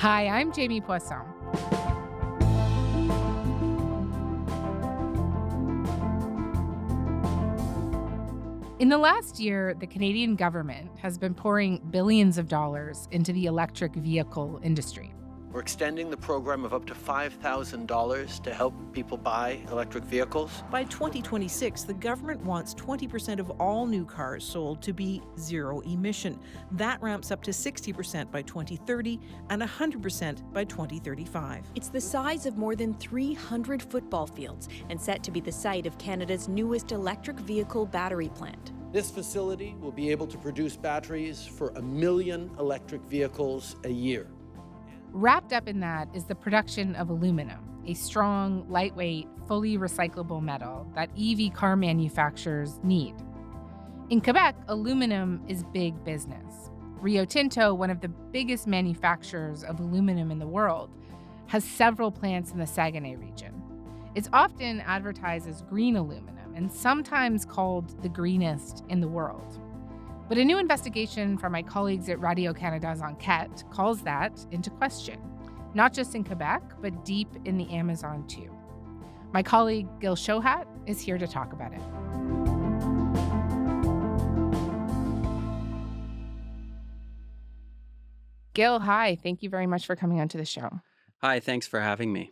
Hi, I'm Jamie Poisson. In the last year, the Canadian government has been pouring billions of dollars into the electric vehicle industry. We're extending the program of up to $5,000 to help people buy electric vehicles. By 2026, the government wants 20% of all new cars sold to be zero emission. That ramps up to 60% by 2030 and 100% by 2035. It's the size of more than 300 football fields and set to be the site of Canada's newest electric vehicle battery plant. This facility will be able to produce batteries for 1 million electric vehicles a year. Wrapped up in that is the production of aluminum, a strong, lightweight, fully recyclable metal that EV car manufacturers need. In Quebec, aluminum is big business. Rio Tinto, one of the biggest manufacturers of aluminum in the world, has several plants in the Saguenay region. It's often advertised as green aluminum and sometimes called the greenest in the world. But a new investigation from my colleagues at Radio-Canada's Enquête calls that into question, not just in Quebec, but deep in the Amazon too. My colleague Gil Shohat is here to talk about it. Gil, hi. Thank you very much for coming onto the show. Hi, thanks for having me.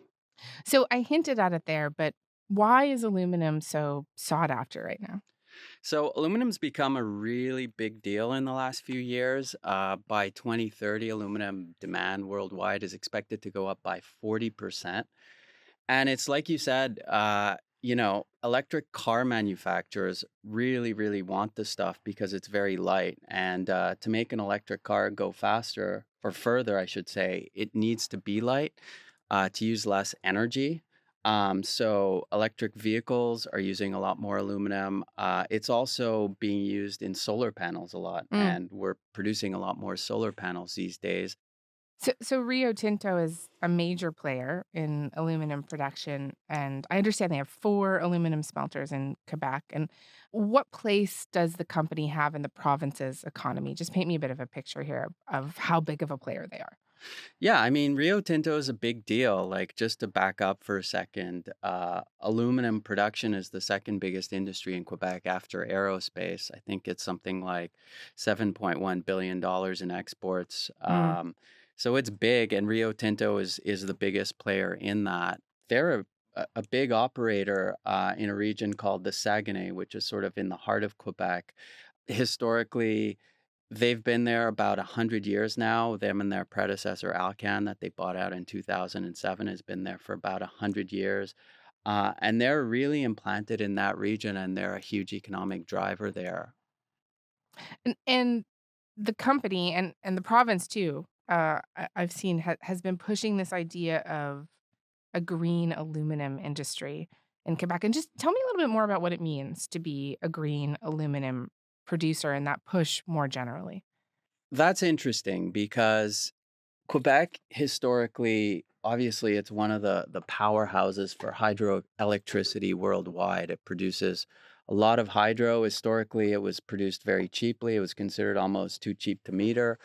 So I hinted at it there, but why is aluminum so sought after right now? So aluminum's become a really big deal in the last few years. By 2030, aluminum demand worldwide is expected to go up by 40%. And it's like you said, electric car manufacturers really, really want this stuff because it's very light. And to make an electric car go faster or further, I should say, it needs to be light to use less energy. So electric vehicles are using a lot more aluminum. It's also being used in solar panels a lot, and we're producing a lot more solar panels these days. So Rio Tinto is a major player in aluminum production, and I understand they have 4 aluminum smelters in Quebec. And what place does the company have in the province's economy? Just paint me a bit of a picture here of how big of a player they are. Yeah, I mean, Rio Tinto is a big deal. Like, just to back up for a second, aluminum production is the second biggest industry in Quebec after aerospace. I think it's something like $7.1 billion in exports. So it's big, and Rio Tinto is the biggest player in that. They're a big operator in a region called the Saguenay, which is sort of in the heart of Quebec. Historically, they've been there about 100 years now. Them and their predecessor, Alcan, that they bought out in 2007, has been there for about 100 years. And they're really implanted in that region, and they're a huge economic driver there. And the company and the province too, I've seen has been pushing this idea of a green aluminum industry in Quebec. And just tell me a little bit more about what it means to be a green aluminum producer and that push more generally. That's interesting because Quebec historically, obviously, it's one of the powerhouses for hydroelectricity worldwide. It produces a lot of hydro. Historically, it was produced very cheaply. It was considered almost too cheap to meter.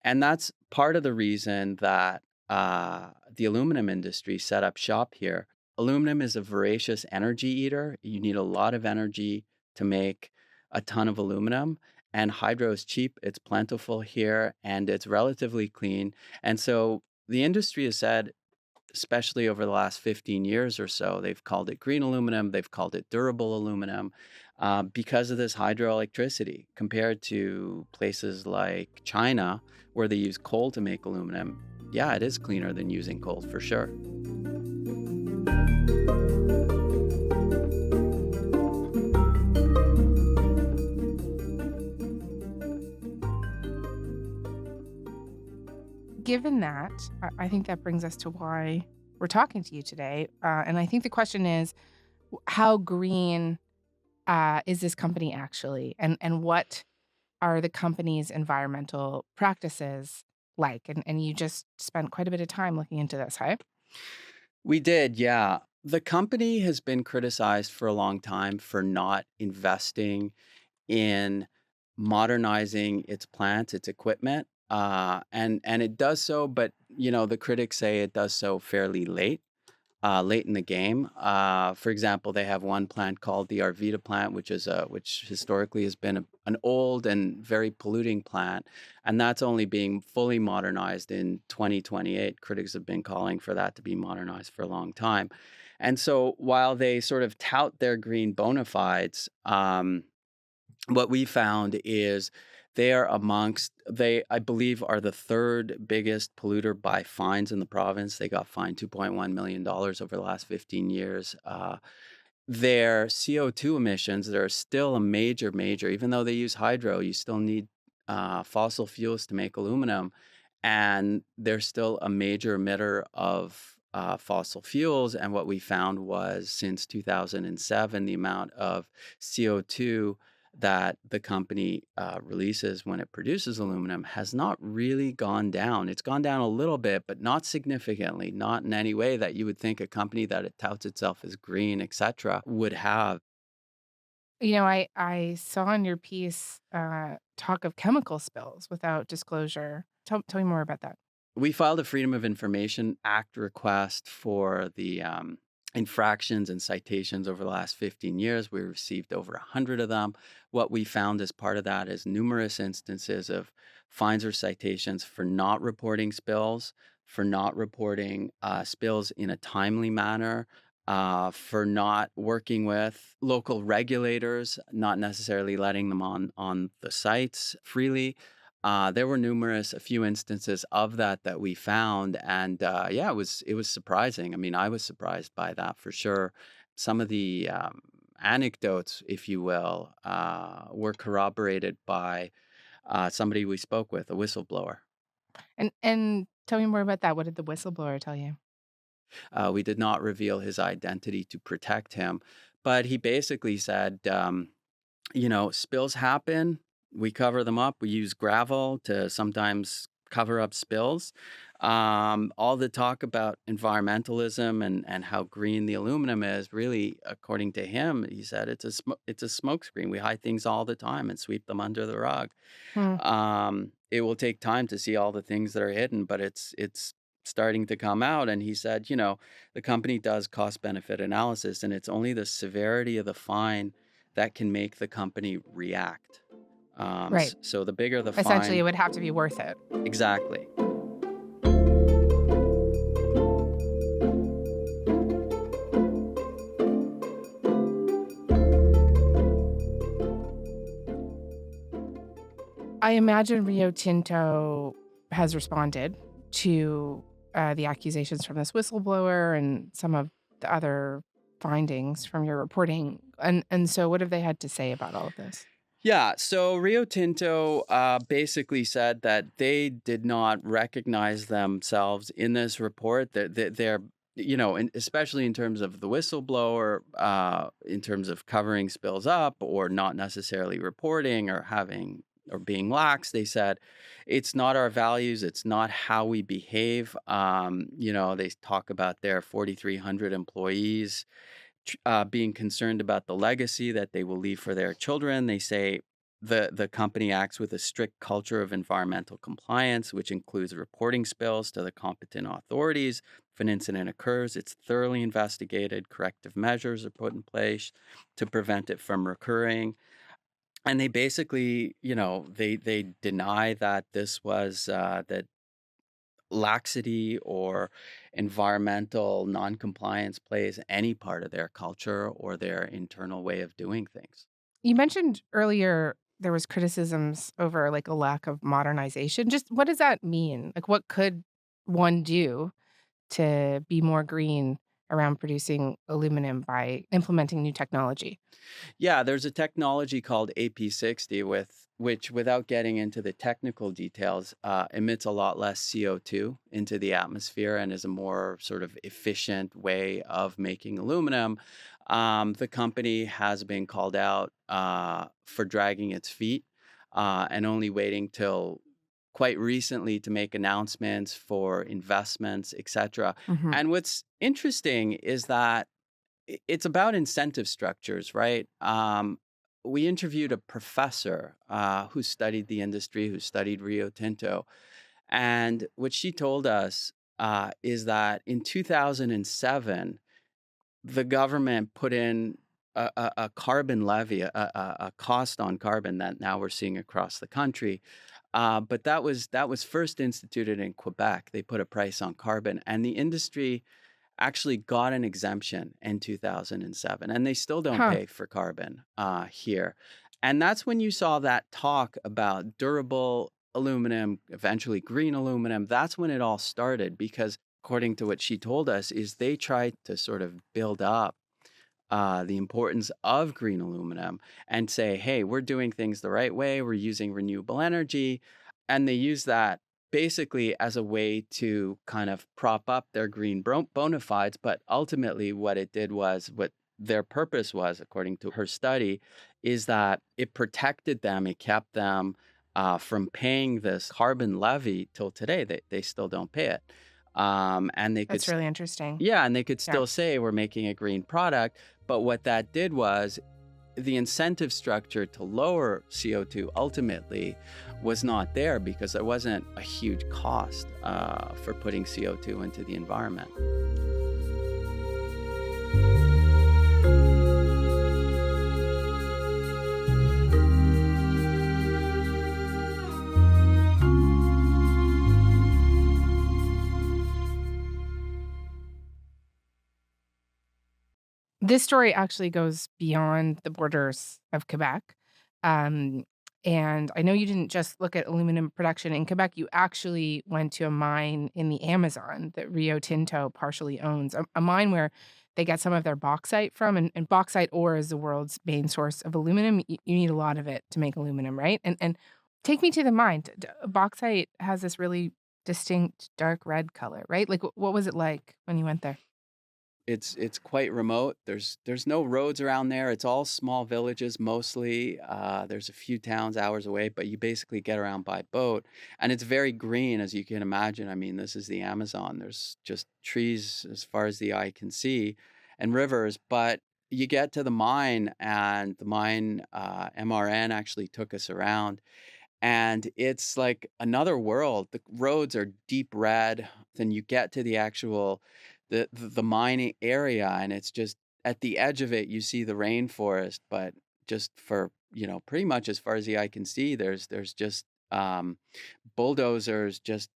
And that's part of the reason that the aluminum industry set up shop here. Aluminum is a voracious energy eater. You need a lot of energy to make a ton of aluminum, and hydro is cheap, it's plentiful here, and it's relatively clean. And so the industry has said, especially over the last 15 years or so, they've called it green aluminum, they've called it durable aluminum, because of this hydroelectricity. Compared to places like China, where they use coal to make aluminum, yeah, it is cleaner than using coal for sure. Given that, I think that brings us to why we're talking to you today. And I think the question is, how green is this company actually? And what are the company's environmental practices like? And you just spent quite a bit of time looking into this, huh? We did, yeah. The company has been criticized for a long time for not investing in modernizing its plants, its equipment. And it does so, but the critics say it does so fairly late in the game. For example, they have one plant called the Arvida plant, which historically has been an old and very polluting plant, and that's only being fully modernized in 2028. Critics have been calling for that to be modernized for a long time. And so while they sort of tout their green bona fides, what we found is I believe, are the third biggest polluter by fines in the province. They got fined $2.1 million over the last 15 years. Their CO2 emissions, they're still a major, even though they use hydro, you still need fossil fuels to make aluminum. And they're still a major emitter of fossil fuels. And what we found was since 2007, the amount of CO2 that the company releases when it produces aluminum has not really gone down. It's gone down a little bit, but not significantly, not in any way that you would think a company that it touts itself as green, etc., would have. I saw in your piece talk of chemical spills without disclosure. Tell me more about that. We filed a Freedom of Information Act request for the infractions and citations over the last 15 years. We received over 100 of them. What we found as part of that is numerous instances of fines or citations for not reporting spills, for not reporting spills in a timely manner, for not working with local regulators, not necessarily letting them on the sites freely. There were a few instances of that we found, and it was surprising. I mean, I was surprised by that for sure. Some of the anecdotes, if you will, were corroborated by somebody we spoke with, a whistleblower. And tell me more about that. What did the whistleblower tell you? We did not reveal his identity to protect him, but he basically said, spills happen. We cover them up. We use gravel to sometimes cover up spills. All the talk about environmentalism and how green the aluminum is, really, according to him, he said it's a smokescreen. We hide things all the time and sweep them under the rug. It will take time to see all the things that are hidden, but it's starting to come out. And he said, the company does cost-benefit analysis, and it's only the severity of the fine that can make the company react. Right. So the bigger the Essentially, fine, it would have to be worth it. exactly. I imagine Rio Tinto has responded to the accusations from this whistleblower and some of the other findings from your reporting. And so what have they had to say about all of this? Yeah, so Rio Tinto basically said that they did not recognize themselves in this report. They're especially in terms of the whistleblower, in terms of covering spills up or not necessarily reporting or being lax. They said it's not our values. It's not how we behave. They talk about their 4,300 employees being concerned about the legacy that they will leave for their children. They say the company acts with a strict culture of environmental compliance, which includes reporting spills to the competent authorities. If an incident occurs, it's thoroughly investigated. Corrective measures are put in place to prevent it from recurring. And they basically, they deny that this was that laxity or environmental noncompliance plays any part of their culture or their internal way of doing things. You mentioned earlier there was criticisms over like a lack of modernization. Just what does that mean? Like what could one do to be more green around producing aluminum by implementing new technology? Yeah, there's a technology called AP60 which, without getting into the technical details, emits a lot less CO2 into the atmosphere and is a more sort of efficient way of making aluminum. The company has been called out for dragging its feet and only waiting till quite recently to make announcements for investments, etc. Mhm. And what's interesting is that it's about incentive structures, right? We interviewed a professor who studied the industry, who studied Rio Tinto, And what she told us is that in 2007, the government put in a carbon levy, a cost on carbon that now we're seeing across the country. But that was first instituted in Quebec. They put a price on carbon, and the industry actually got an exemption in 2007, and they still don't Huh. pay for carbon here. And that's when you saw that talk about durable aluminum, eventually green aluminum. That's when it all started, because according to what she told us, is they tried to sort of build up the importance of green aluminum and say, hey, we're doing things the right way. We're using renewable energy. And they use that basically as a way to kind of prop up their green bona fides. But ultimately, what it did was, what their purpose was, according to her study, is that it protected them. It kept them from paying this carbon levy till today. They still don't pay it. And they could That's really interesting. yeah, and they could Yeah. still say we're making a green product, but what that did was the incentive structure to lower CO2 ultimately was not there, because there wasn't a huge cost for putting CO2 into the environment. This story actually goes beyond the borders of Quebec. Um, and I know you didn't just look at aluminum production in Quebec. You actually went to a mine in the Amazon that Rio Tinto partially owns, a mine where they get some of their bauxite from. And bauxite ore is the world's main source of aluminum. You need a lot of it to make aluminum, right? And take me to the mine. Bauxite has this really distinct dark red color, right? Like, what was it like when you went there? It's quite remote. There's no roads around there. It's all small villages mostly. There's a few towns hours away, but you basically get around by boat. And it's very green, as you can imagine. I mean, this is the Amazon. There's just trees as far as the eye can see, and rivers. But you get to the mine, and the mine MRN actually took us around. And it's like another world. The roads are deep red. Then you get to the actual the mining area, and it's just at the edge of it you see the rainforest, but just for, pretty much as far as the eye can see, there's just bulldozers just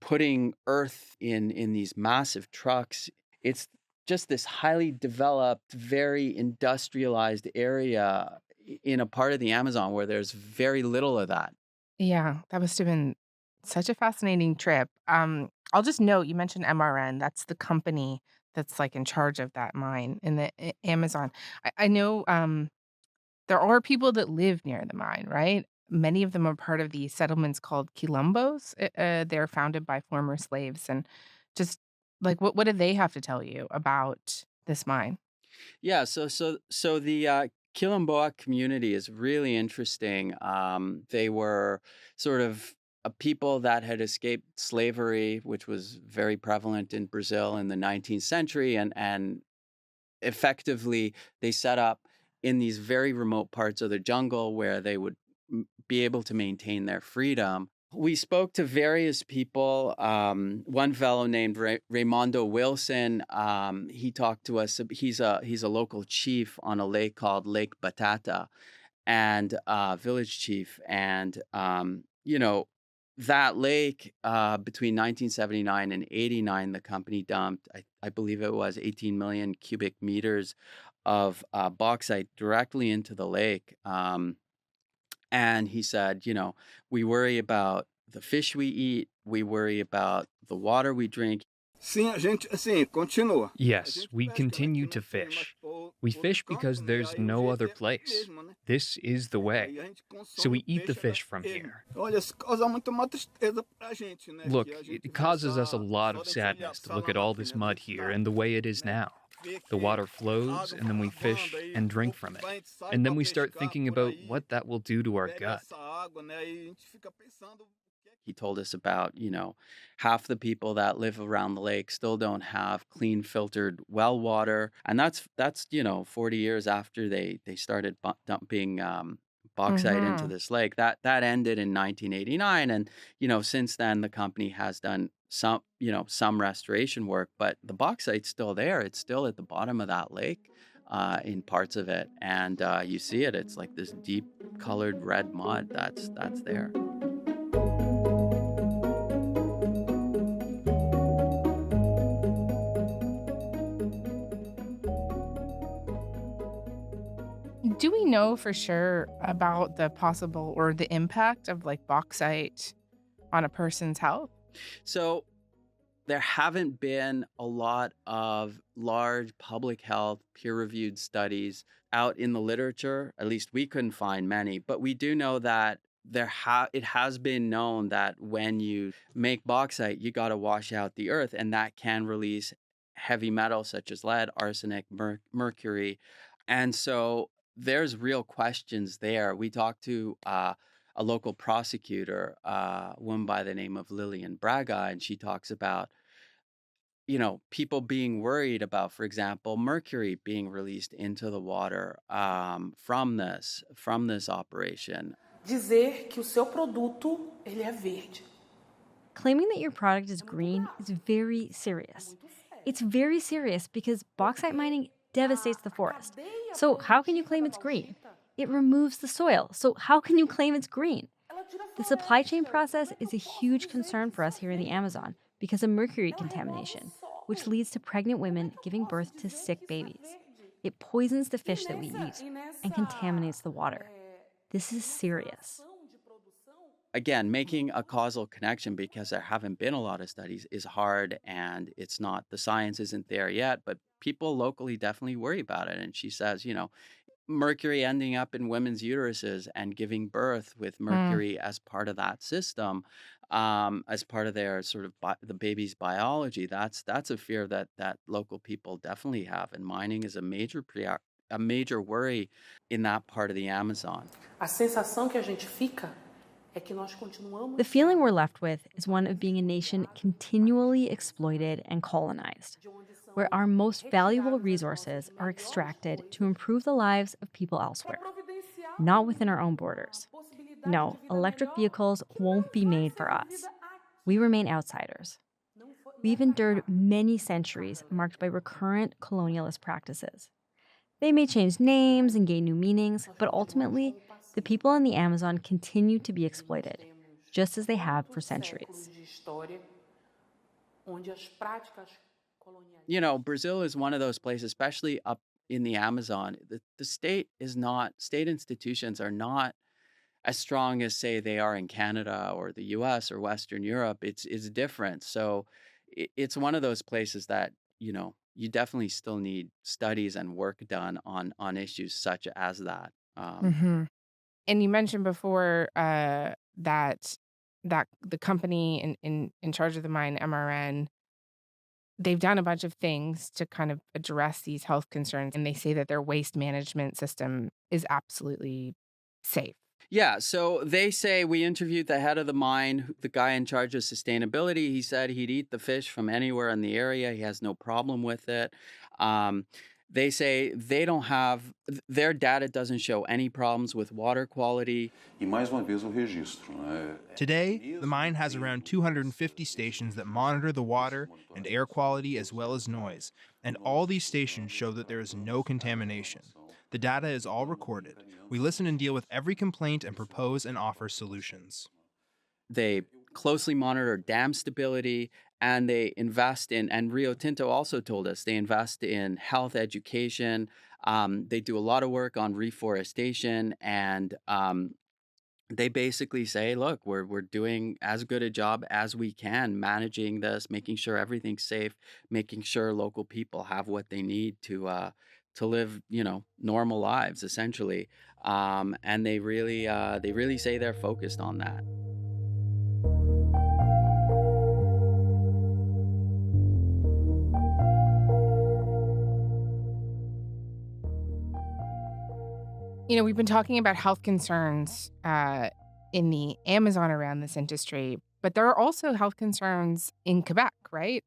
putting earth in these massive trucks. It's just this highly developed, very industrialized area in a part of the Amazon where there's very little of that. Yeah, that must have been such a fascinating trip. I'll just note you mentioned MRN. That's the company that's like in charge of that mine in the Amazon. I know there are people that live near the mine, right? Many of them are part of the settlements called quilombos. They're founded by former slaves, and just like what did they have to tell you about this mine? Yeah, so the Quilomboa community is really interesting. They were sort of a people that had escaped slavery, which was very prevalent in Brazil in the 19th century, and effectively they set up in these very remote parts of the jungle where they would be able to maintain their freedom. We spoke to various people. One fellow named Raymondo Wilson. He talked to us. He's a local chief on a lake called Lake Batata, and village chief. And that lake, between 1979 and 89, the company dumped, I believe it was 18 million cubic meters of bauxite directly into the lake. And he said, we worry about the fish we eat, we worry about the water we drink. Sim, a gente, assim, continua. Yes, we continue to fish. We fish because there's no other place. This is the way. So we eat the fish from here. Look, it causes us a lot of sadness to look at all this mud here and the way it is now. The water flows, and then we fish and drink from it. And then we start thinking about what that will do to our gut. He told us about, half the people that live around the lake still don't have clean filtered well water. And that's 40 years after they started dumping bauxite into this lake. That ended in 1989, and since then the company has done some restoration work, but the bauxite's still there. It's still at the bottom of that lake, in parts of it, and you see it. It's like this deep colored red mud that's there. Do we know for sure about the possible or the impact of like bauxite on a person's health? So there haven't been a lot of large public health peer-reviewed studies out in the literature. At least we couldn't find many, but we do know that it has been known that when you make bauxite, you got to wash out the earth, and that can release heavy metals such as lead, arsenic, mercury. And so there's real questions there. We talked to a local prosecutor, a woman by the name of Lillian Braga, and she talks about, people being worried about, for example, mercury being released into the water from this operation. Dizer que o seu produto ele é verde. Claiming that your product is green is very serious. It's very serious because bauxite mining devastates the forest. So how can you claim it's green? It removes the soil. So how can you claim it's green? The supply chain process is a huge concern for us here in the Amazon because of mercury contamination, which leads to pregnant women giving birth to sick babies. It poisons the fish that we eat and contaminates the water. This is serious. Again, making a causal connection, because there haven't been a lot of studies, is hard, and the science isn't there yet, but people locally definitely worry about it. And she says, mercury ending up in women's uteruses and giving birth with mercury as part of that system, as part of their sort of the baby's biology, that's a fear that local people definitely have. And mining is a major worry in that part of the Amazon. A sensação que a gente fica é que nós continuamos. The feeling we're left with is one of being a nation continually exploited and colonized, where our most valuable resources are extracted to improve the lives of people elsewhere, not within our own borders. No, electric vehicles won't be made for us. We remain outsiders. We've endured many centuries marked by recurrent colonialist practices. They may change names and gain new meanings, but ultimately, the people in the Amazon continue to be exploited, just as they have for centuries. Brazil is one of those places, especially up in the Amazon. The state institutions are not as strong as, say, they are in Canada or the US or Western Europe. It's different. So it's one of those places that, you definitely still need studies and work done on issues such as that. And you mentioned before that the company in charge of the mine, MRN, they've done a bunch of things to kind of address these health concerns, and they say that their waste management system is absolutely safe. Yeah, so they say, we interviewed the head of the mine, the guy in charge of sustainability. He said he'd eat the fish from anywhere in the area. He has no problem with it. They say their data doesn't show any problems with water quality. Today, the mine has around 250 stations that monitor the water and air quality as well as noise, and all these stations show that there is no contamination. The data is all recorded. We listen and deal with every complaint and propose and offer solutions. They closely monitor dam stability, and they invest in, and Rio Tinto also told us, they invest in health education. They do a lot of work on reforestation, and they basically say, look, we're doing as good a job as we can managing this, making sure everything's safe, making sure local people have what they need to live, normal lives, essentially. And they really say they're focused on that. We've been talking about health concerns in the Amazon around this industry, but there are also health concerns in Quebec, right?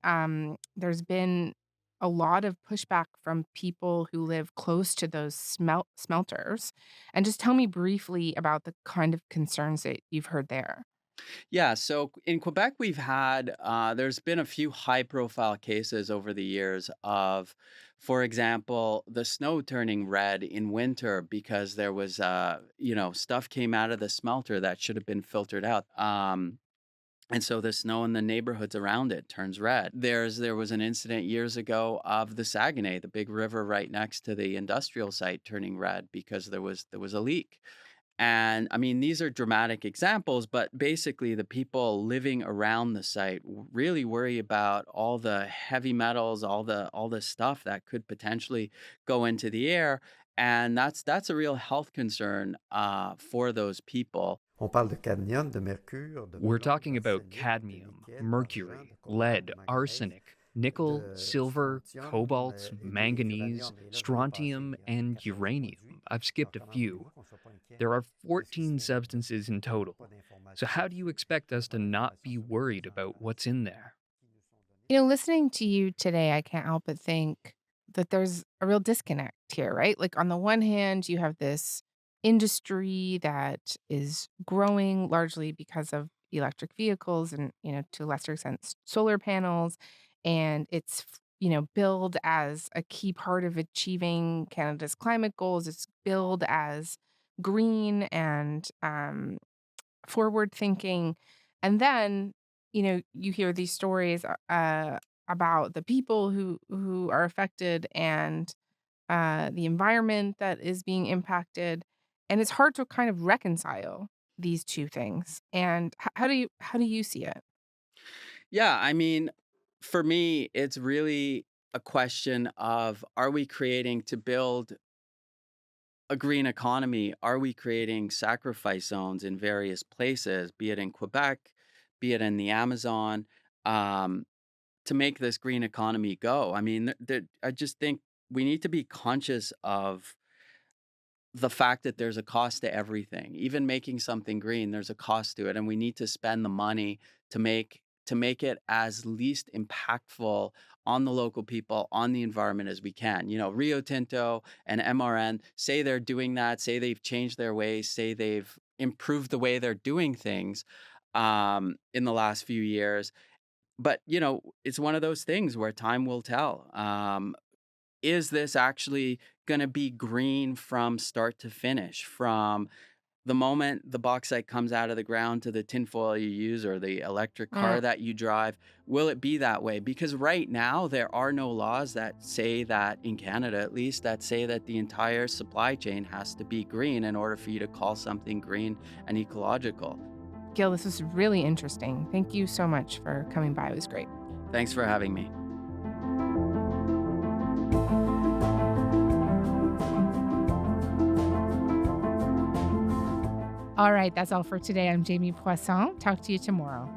There's been a lot of pushback from people who live close to those smelters. And just tell me briefly about the kind of concerns that you've heard there. Yeah, so in Quebec, there's been a few high profile cases over the years of, for example, the snow turning red in winter because there was, stuff came out of the smelter that should have been filtered out. And so the snow in the neighborhoods around it turns red. There was an incident years ago of the Saguenay, the big river right next to the industrial site, turning red because there was a leak. And I mean, these are dramatic examples, but basically the people living around the site really worry about all the heavy metals, all the stuff that could potentially go into the air, and that's a real health concern for those people. We're talking about cadmium, mercury, lead, arsenic, nickel, silver, cobalt, manganese, strontium, and uranium. I've skipped a few. There are 14 substances in total. So how do you expect us to not be worried about what's in there? Listening to you today, I can't help but think that there's a real disconnect here, right? Like, on the one hand, you have this industry that is growing largely because of electric vehicles and, to a lesser extent, solar panels. And it's, billed as a key part of achieving Canada's climate goals. It's billed as green and forward thinking. And then, you hear these stories about the people who are affected and the environment that is being impacted. And it's hard to kind of reconcile these two things. And how do you see it? Yeah, I mean, for me, it's really a question of, are we creating to build a green economy? Are we creating sacrifice zones in various places, be it in Quebec, be it in the Amazon, um, to make this green economy go? I mean, I just think we need to be conscious of the fact that there's a cost to everything. Even making something green, there's a cost to it, and we need to spend the money to make it as least impactful on the local people, on the environment as we can. Rio Tinto and MRN say they're doing that, say they've changed their ways, say they've improved the way they're doing things in the last few years. But, it's one of those things where time will tell. Is this actually going to be green from start to finish? From the moment the bauxite comes out of the ground to the tinfoil you use or the electric car that you drive, will it be that way? Because right now there are no laws that say that, in Canada at least, that say that the entire supply chain has to be green in order for you to call something green and ecological. Gil, this was really interesting. Thank you so much for coming by. It was great. Thanks for having me. All right, that's all for today. I'm Jamie Poisson. Talk to you tomorrow.